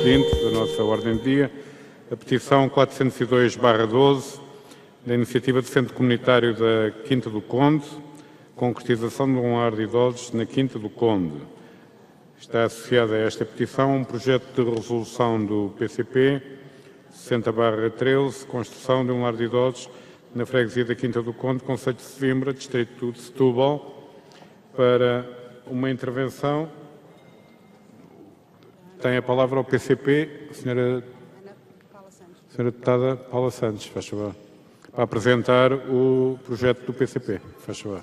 seguinte da nossa ordem de dia, a petição 402/12, da iniciativa do Centro Comunitário da Quinta do Conde, concretização de um lar de idosos na Quinta do Conde. Está associada a esta petição um projeto de resolução do PCP 60/13, construção de um lar de idosos na freguesia da Quinta do Conde, concelho de Sesimbra, distrito de Setúbal. Para uma intervenção, tem a palavra ao PCP, a senhora deputada Paula Santos, faz favor, para apresentar o projeto do PCP, faz favor.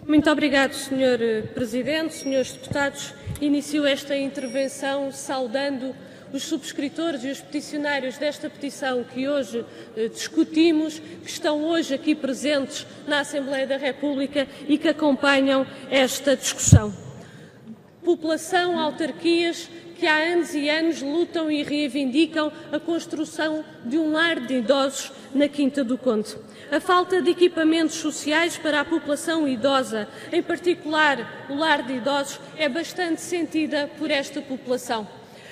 Muito obrigado, Sr. Presidente, Srs. Deputados. Inicio esta intervenção saudando os subscritores e os peticionários desta petição que hoje discutimos, que estão hoje aqui presentes na Assembleia da República e que acompanham esta discussão. População, autarquias que há anos e anos lutam e reivindicam a construção de um lar de idosos na Quinta do Conde. A falta de equipamentos sociais para a população idosa, em particular o lar de idosos, é bastante sentida por esta população.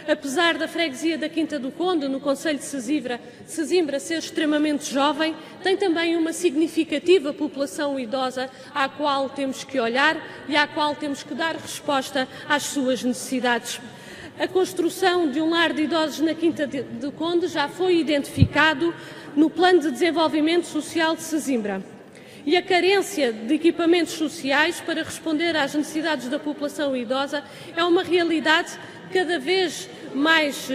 Apesar da freguesia da Quinta do Conde, no concelho de Sesimbra, ser extremamente jovem, tem também uma significativa população idosa à qual temos que olhar e à qual temos que dar resposta às suas necessidades. A construção de um lar de idosos na Quinta do Conde já foi identificado no Plano de Desenvolvimento Social de Sesimbra. E a carência de equipamentos sociais para responder às necessidades da população idosa é uma realidade cada vez mais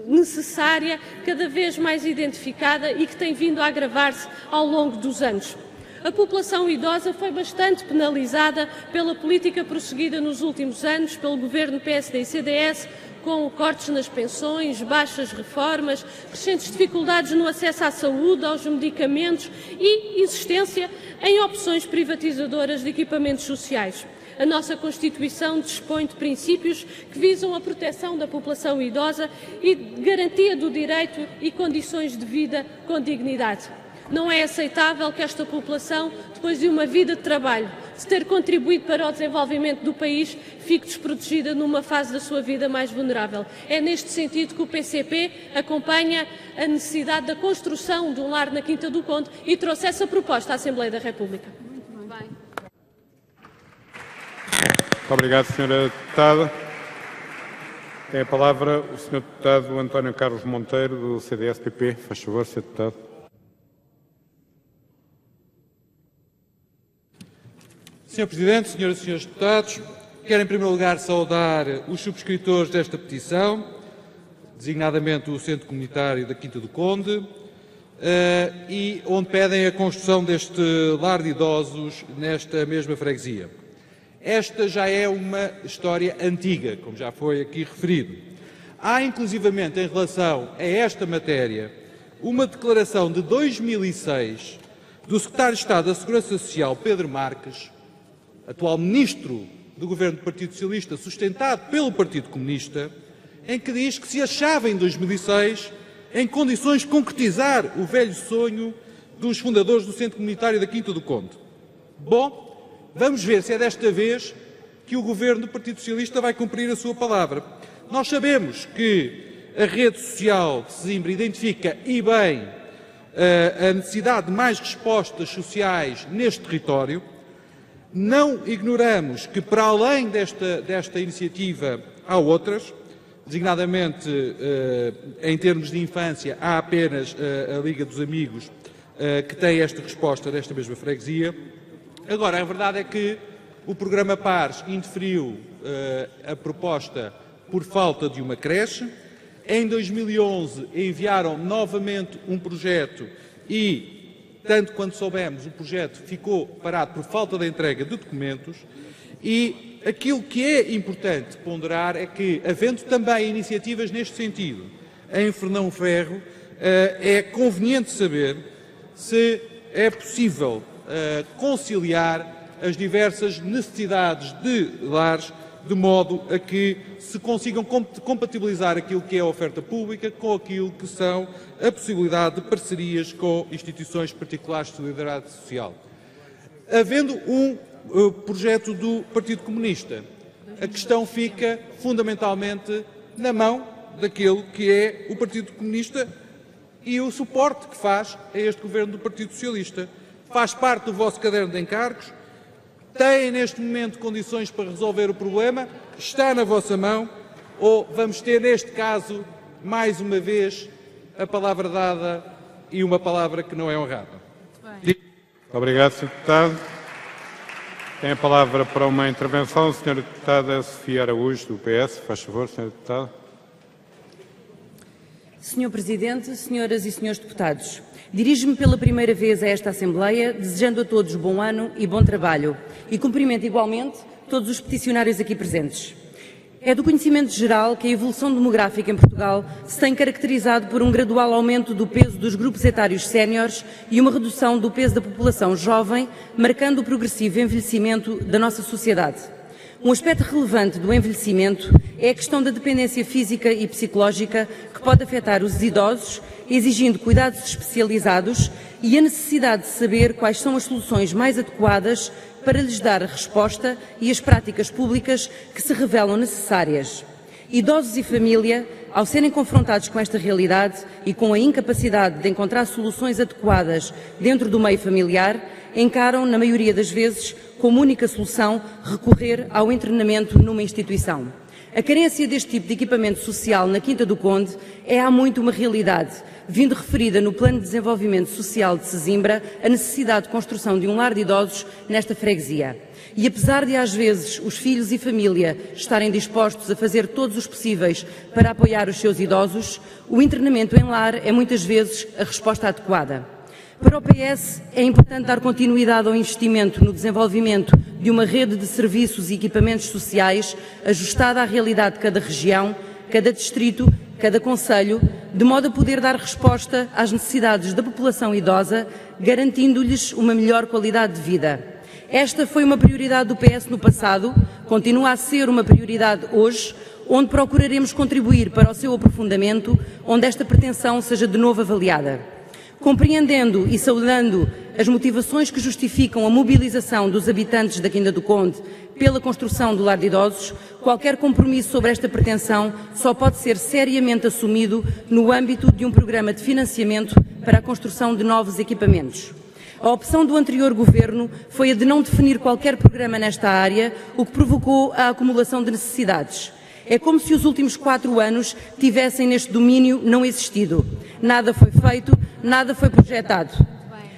necessária, cada vez mais identificada e que tem vindo a agravar-se ao longo dos anos. A população idosa foi bastante penalizada pela política prosseguida nos últimos anos pelo governo PSD e CDS, com cortes nas pensões, baixas reformas, crescentes dificuldades no acesso à saúde, aos medicamentos e insistência em opções privatizadoras de equipamentos sociais. A nossa Constituição dispõe de princípios que visam a proteção da população idosa e garantia do direito e condições de vida com dignidade. Não é aceitável que esta população, depois de uma vida de trabalho, de ter contribuído para o desenvolvimento do país, fique desprotegida numa fase da sua vida mais vulnerável. É neste sentido que o PCP acompanha a necessidade da construção de um lar na Quinta do Conde e trouxe essa proposta à Assembleia da República. Muito obrigado, Sra. Deputada. Tem a palavra o Sr. Deputado António Carlos Monteiro, do CDS-PP. Faz favor, Sr. Deputado. Sr. Presidente, Senhoras e Senhores Deputados, quero em primeiro lugar saudar os subscritores desta petição, designadamente o Centro Comunitário da Quinta do Conde, e onde pedem a construção deste lar de idosos nesta mesma freguesia. Esta já é uma história antiga, como já foi aqui referido. Há, inclusivamente, em relação a esta matéria, uma declaração de 2006 do Secretário de Estado da Segurança Social, Pedro Marques, atual Ministro do Governo do Partido Socialista, sustentado pelo Partido Comunista, em que diz que se achava em 2006 em condições de concretizar o velho sonho dos fundadores do Centro Comunitário da Quinta do Conde. Bom, vamos ver se é desta vez que o Governo do Partido Socialista vai cumprir a sua palavra. Nós sabemos que a rede social de Sesimbra identifica, e bem, a necessidade de mais respostas sociais neste território. Não ignoramos que, para além desta iniciativa, há outras, designadamente em termos de infância, há apenas a Liga dos Amigos que tem esta resposta nesta mesma freguesia. Agora, a verdade é que o programa PARS indeferiu a proposta por falta de uma creche. Em 2011 enviaram novamente um projeto e, tanto quanto soubemos, o projeto ficou parado por falta de entrega de documentos e aquilo que é importante ponderar é que, havendo também iniciativas neste sentido em Fernão Ferro, é conveniente saber se é possível conciliar as diversas necessidades de lares de modo a que se consigam compatibilizar aquilo que é a oferta pública com aquilo que são a possibilidade de parcerias com instituições particulares de solidariedade social. Havendo um projeto do Partido Comunista a questão fica fundamentalmente na mão daquilo que é o Partido Comunista e o suporte que faz a este governo do Partido Socialista. Faz parte do vosso caderno de encargos, têm neste momento condições para resolver o problema, está na vossa mão, ou vamos ter neste caso, mais uma vez, a palavra dada e uma palavra que não é honrada. Obrigado, Sr. Deputado. Tem a palavra para uma intervenção a Sra. Deputada Sofia Araújo, do PS. Faz favor, Sra. Deputada. Sr. Presidente, senhoras e senhores deputados, dirijo-me pela primeira vez a esta Assembleia, desejando a todos bom ano e bom trabalho, e cumprimento igualmente todos os peticionários aqui presentes. É do conhecimento geral que a evolução demográfica em Portugal se tem caracterizado por um gradual aumento do peso dos grupos etários séniores e uma redução do peso da população jovem, marcando o progressivo envelhecimento da nossa sociedade. Um aspecto relevante do envelhecimento é a questão da dependência física e psicológica que pode afetar os idosos, exigindo cuidados especializados e a necessidade de saber quais são as soluções mais adequadas para lhes dar a resposta e as práticas públicas que se revelam necessárias. Idosos e família, ao serem confrontados com esta realidade e com a incapacidade de encontrar soluções adequadas dentro do meio familiar, encaram, na maioria das vezes, como única solução recorrer ao internamento numa instituição. A carência deste tipo de equipamento social na Quinta do Conde é há muito uma realidade, vindo referida no Plano de Desenvolvimento Social de Sesimbra a necessidade de construção de um lar de idosos nesta freguesia. E apesar de, às vezes, os filhos e família estarem dispostos a fazer todos os possíveis para apoiar os seus idosos, o internamento em lar é muitas vezes a resposta adequada. Para o PS, é importante dar continuidade ao investimento no desenvolvimento de uma rede de serviços e equipamentos sociais ajustada à realidade de cada região, cada distrito, cada concelho, de modo a poder dar resposta às necessidades da população idosa, garantindo-lhes uma melhor qualidade de vida. Esta foi uma prioridade do PS no passado, continua a ser uma prioridade hoje, onde procuraremos contribuir para o seu aprofundamento, onde esta pretensão seja de novo avaliada. Compreendendo e saudando as motivações que justificam a mobilização dos habitantes da Quinta do Conde pela construção do lar de idosos, qualquer compromisso sobre esta pretensão só pode ser seriamente assumido no âmbito de um programa de financiamento para a construção de novos equipamentos. A opção do anterior governo foi a de não definir qualquer programa nesta área, o que provocou a acumulação de necessidades. É como se os últimos 4 anos tivessem neste domínio não existido. Nada foi feito, nada foi projetado.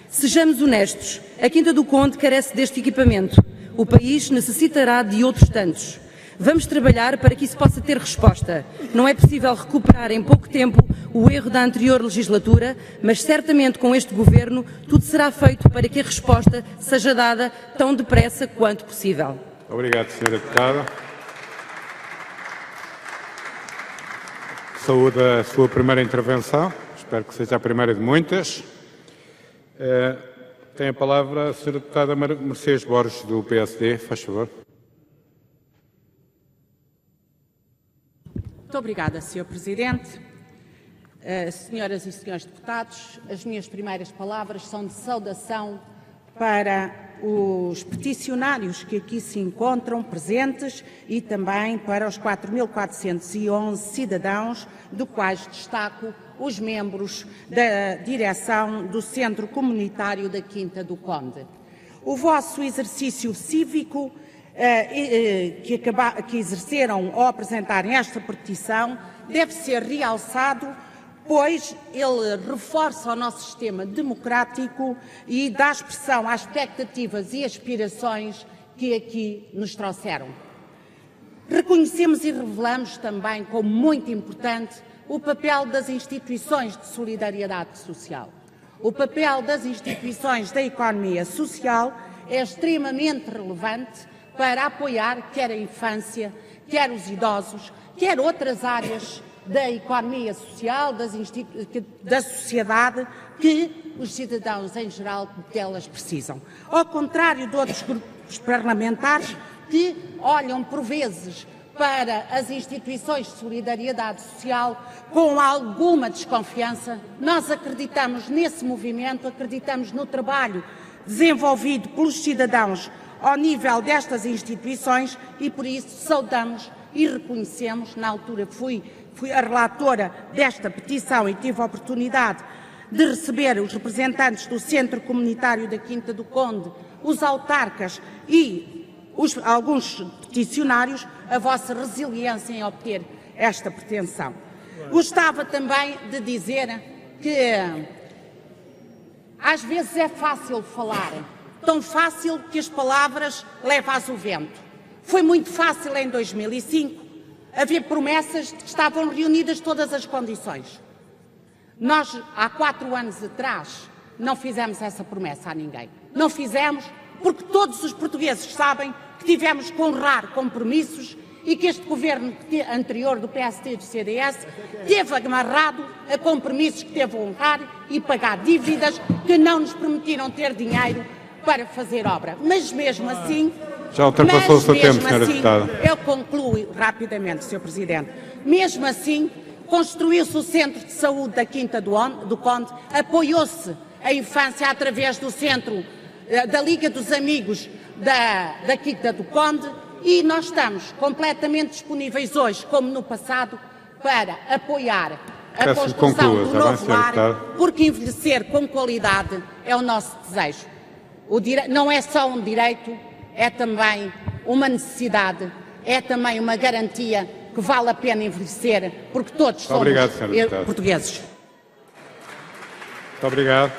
Sejamos honestos, a Quinta do Conde carece deste equipamento. O país necessitará de outros tantos. Vamos trabalhar para que isso possa ter resposta. Não é possível recuperar em pouco tempo o erro da anterior legislatura, mas certamente com este governo tudo será feito para que a resposta seja dada tão depressa quanto possível. Obrigado, Sra. Deputada. Saúde a sua primeira intervenção. Espero que seja a primeira de muitas. Tem a palavra a Sra. Deputada Mercedes Borges, do PSD. Faz favor. Muito obrigada, Sr. Presidente. Senhoras e senhores deputados, as minhas primeiras palavras são de saudação para os peticionários que aqui se encontram presentes e também para os 4.411 cidadãos, do quais destaco os membros da direção do Centro Comunitário da Quinta do Conde. O vosso exercício cívico que exerceram ao apresentarem esta petição deve ser realçado, pois ele reforça o nosso sistema democrático e dá expressão às expectativas e aspirações que aqui nos trouxeram. Reconhecemos e revelamos também como muito importante o papel das instituições de solidariedade social. O papel das instituições da economia social é extremamente relevante para apoiar quer a infância, quer os idosos, quer outras áreas da economia social, da sociedade, que os cidadãos em geral delas precisam. Ao contrário de outros grupos parlamentares que olham por vezes para as instituições de solidariedade social com alguma desconfiança, nós acreditamos nesse movimento, acreditamos no trabalho desenvolvido pelos cidadãos ao nível destas instituições e, por isso, saudamos e reconhecemos. Na altura fui a relatora desta petição e tive a oportunidade de receber os representantes do Centro Comunitário da Quinta do Conde, os autarcas e alguns peticionários, a vossa resiliência em obter esta pretensão. Gostava também de dizer que às vezes é fácil falar, tão fácil que as palavras levam-as o vento. Foi muito fácil em 2005 haver promessas de que estavam reunidas todas as condições. Nós, há 4 anos atrás, não fizemos essa promessa a ninguém. Não fizemos porque todos os portugueses sabem que tivemos que honrar compromissos e que este governo anterior do PSD e do CDS teve amarrado a compromissos que teve a honrar e pagar dívidas que não nos permitiram ter dinheiro para fazer obra. Mas mesmo assim... Já ultrapassou o seu tempo, Sra. Deputada. Eu concluo rapidamente, Sr. Presidente. Mesmo assim, construiu-se o Centro de Saúde da Quinta do Conde, apoiou-se a infância através do Centro da Liga dos Amigos da Quinta do Conde e nós estamos completamente disponíveis hoje, como no passado, para apoiar a construção do novo lar, porque envelhecer com qualidade é o nosso desejo. Não é só um direito, é também uma necessidade, é também uma garantia que vale a pena envelhecer, porque todos somos portugueses. Muito obrigado.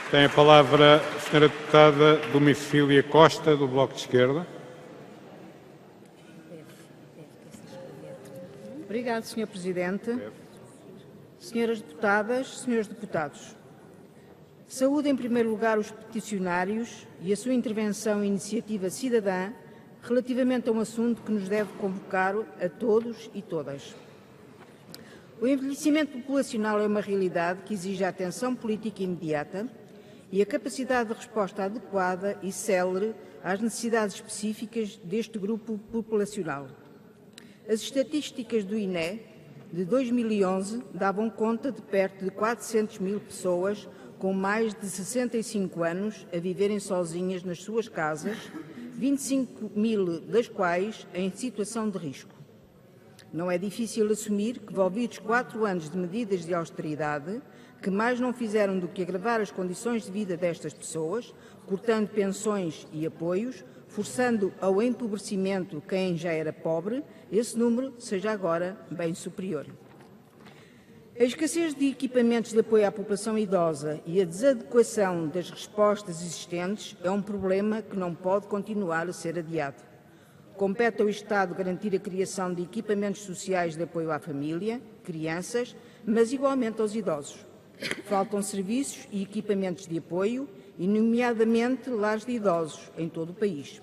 Tem a palavra a Sra. Deputada Domicília Costa, do Bloco de Esquerda. Obrigado, Sr. Presidente. Senhoras Deputadas, Senhores Deputados, saúdo em primeiro lugar os peticionários e a sua intervenção e iniciativa cidadã relativamente a um assunto que nos deve convocar a todos e todas. O envelhecimento populacional é uma realidade que exige a atenção política imediata e a capacidade de resposta adequada e célere às necessidades específicas deste grupo populacional. As estatísticas do INE de 2011 davam conta de perto de 400 mil pessoas com mais de 65 anos a viverem sozinhas nas suas casas, 25 mil das quais em situação de risco. Não é difícil assumir que, envolvidos 4 anos de medidas de austeridade, que mais não fizeram do que agravar as condições de vida destas pessoas, cortando pensões e apoios, forçando ao empobrecimento quem já era pobre, esse número seja agora bem superior. A escassez de equipamentos de apoio à população idosa e a desadequação das respostas existentes é um problema que não pode continuar a ser adiado. Compete ao Estado garantir a criação de equipamentos sociais de apoio à família, crianças, mas igualmente aos idosos. Faltam serviços e equipamentos de apoio, e nomeadamente lares de idosos, em todo o país.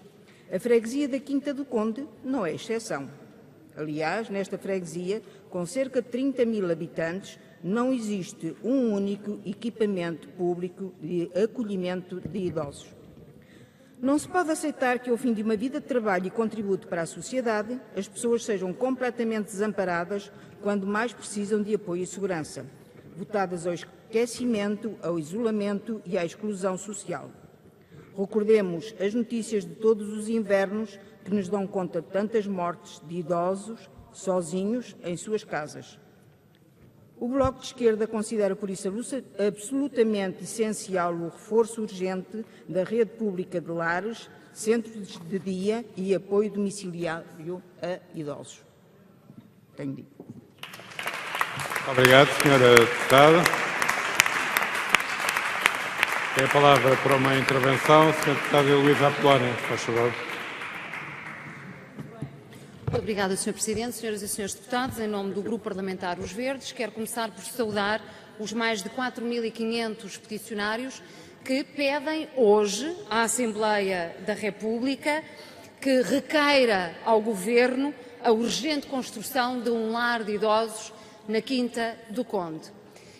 A freguesia da Quinta do Conde não é exceção. Aliás, nesta freguesia, com cerca de 30 mil habitantes, não existe um único equipamento público de acolhimento de idosos. Não se pode aceitar que, ao fim de uma vida de trabalho e contributo para a sociedade, as pessoas sejam completamente desamparadas quando mais precisam de apoio e segurança, votadas ao esquecimento, ao isolamento e à exclusão social. Recordemos as notícias de todos os invernos que nos dão conta de tantas mortes de idosos sozinhos em suas casas. O Bloco de Esquerda considera, por isso, absolutamente essencial o reforço urgente da rede pública de lares, centros de dia e apoio domiciliário a idosos. Tenho dito. Obrigado, Sra. Deputada. Tem a palavra para uma intervenção, Sra. Deputada Heloísa Apolónia, faz favor. Muito obrigada, Sr. Presidente. Senhoras e Senhores Deputados, em nome do Grupo Parlamentar Os Verdes, quero começar por saudar os mais de 4.500 peticionários que pedem hoje à Assembleia da República que requeira ao Governo a urgente construção de um lar de idosos na Quinta do Conde.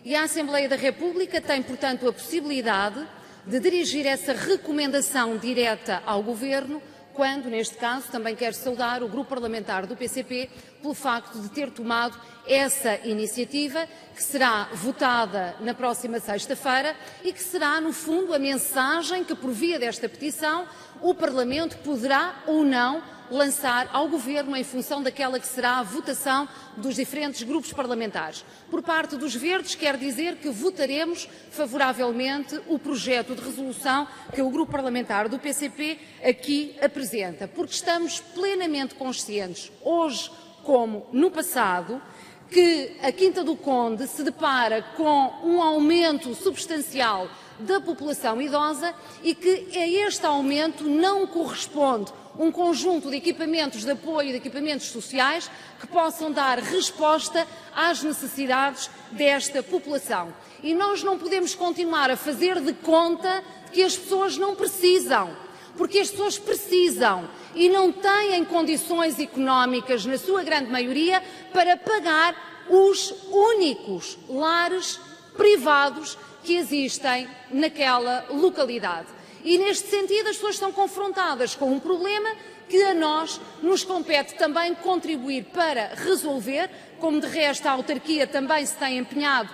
E a Assembleia da República tem, portanto, a possibilidade de dirigir essa recomendação direta ao Governo quando, neste caso, também quero saudar o grupo parlamentar do PCP pelo facto de ter tomado essa iniciativa, que será votada na próxima sexta-feira e que será, no fundo, a mensagem que, por via desta petição, o Parlamento poderá ou não lançar ao Governo em função daquela que será a votação dos diferentes grupos parlamentares. Por parte dos Verdes, quero dizer que votaremos favoravelmente o projeto de resolução que o grupo parlamentar do PCP aqui apresenta, porque estamos plenamente conscientes, hoje como no passado, que a Quinta do Conde se depara com um aumento substancial da população idosa e que a este aumento não corresponde um conjunto de equipamentos de apoio e de equipamentos sociais que possam dar resposta às necessidades desta população. E nós não podemos continuar a fazer de conta que as pessoas não precisam, porque as pessoas precisam e não têm condições económicas, na sua grande maioria, para pagar os únicos lares privados que existem naquela localidade. E, neste sentido, as pessoas estão confrontadas com um problema que a nós nos compete também contribuir para resolver, como de resto a autarquia também se tem empenhado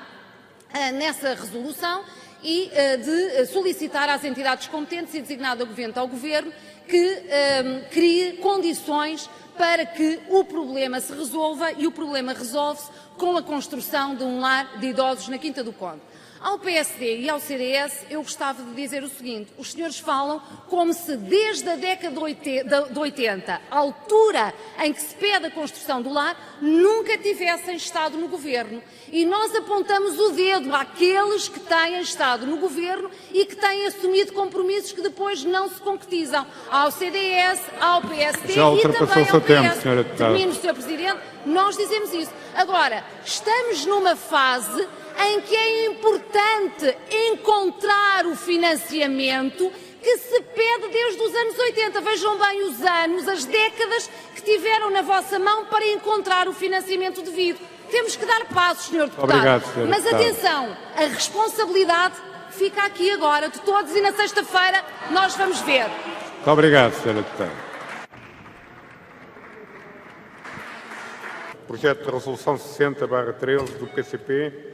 nessa resolução, e de solicitar às entidades competentes e designadamente ao Governo que crie condições para que o problema se resolva, e o problema resolve-se com a construção de um lar de idosos na Quinta do Conde. Ao PSD e ao CDS eu gostava de dizer o seguinte: os senhores falam como se desde a década de 80, a altura em que se pede a construção do lar, nunca tivessem estado no Governo. E nós apontamos o dedo àqueles que têm estado no Governo e que têm assumido compromissos que depois não se concretizam. Ao CDS, ao PSD Já e também ao PS. Senhora Deputada. Termino, Sr. Presidente, nós dizemos isso. Agora, estamos numa fase em que é importante encontrar o financiamento que se pede desde os anos 80. Vejam bem os anos, as décadas que tiveram na vossa mão para encontrar o financiamento devido. Temos que dar passos, Sr. Deputado. Obrigado, Sr. Mas Deputado. atenção, a responsabilidade fica aqui agora de todos e na sexta-feira nós vamos ver. Muito obrigado, Sra. Deputada. Projeto de Resolução 60/13 do PCP,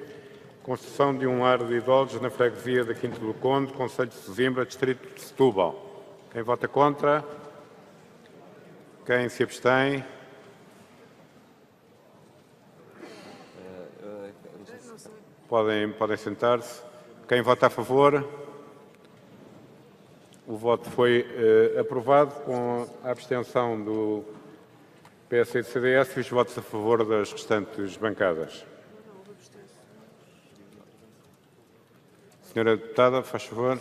construção de um lar de idosos na freguesia da Quinta do Conde, concelho de Sesimbra, distrito de Setúbal. Quem vota contra? Quem se abstém? Podem sentar-se. Quem vota a favor? O voto foi aprovado com a abstenção do PS e do CDS e os votos a favor das restantes bancadas. Senhora Deputada, faz favor.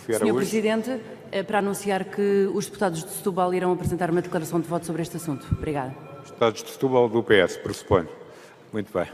Senhor Presidente, para anunciar que os deputados de Setúbal irão apresentar uma declaração de voto sobre este assunto. Obrigada. Os deputados de Setúbal do PS, pressuponho. Muito bem.